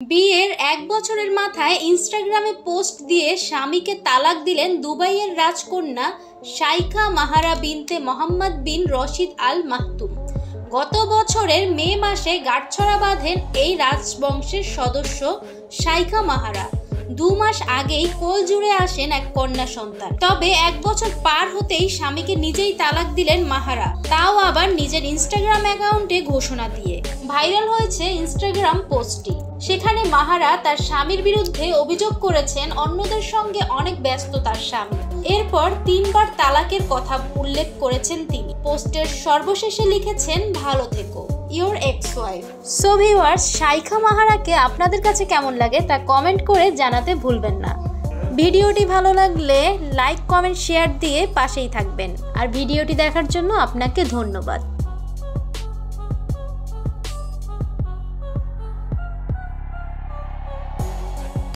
বিয়ের 1 বছরের মাথায় ইনস্টাগ্রামে পোস্ট দিয়ে স্বামীকে তালাক দিলেন দুবাইয়ের রাজকন্যা শাইখা মাহারা বিনতে মোহাম্মদ বিন রশিদ আল মাকতুম। গত বছরের মে মাসে গাঁটছড়া বাঁধেন এই রাজবংশের সদস্য শাইখা মাহারা। 2 মাস আগেই কোল জুড়ে আসেন এক কন্যা সন্তান। তবে 1 বছর পার হতেই স্বামীকে নিজেই তালাক দিলেন মাহারা, তাও আবার নিজের ইনস্টাগ্রাম অ্যাকাউন্টে ঘোষণা দিয়ে। ভাইরাল হয়েছে ইনস্টাগ্রাম পোস্টটি। সেখানে মাহারা তার স্বামীর বিরুদ্ধে অভিযোগ করেছেন অন্যদের সঙ্গে অনেক ব্যস্ত তার স্বামী। এরপর 3 বার তালাকের কথা উল্লেখ করেছেন তিনি। পোস্টের সর্বশেষে লিখেছেন, ভালো থেকো, your ex wife. So viewers, Shaikha মাহারাকে আপনাদের কাছে কেমন লাগে তা কমেন্ট করে জানাতে ভুলবেন না। ভিডিওটি ভালো লাগলে লাইক, কমেন্ট, শেয়ার দিয়ে পাশেই থাকবেন। আর ভিডিওটি দেখার জন্য আপনাকে ধন্যবাদ।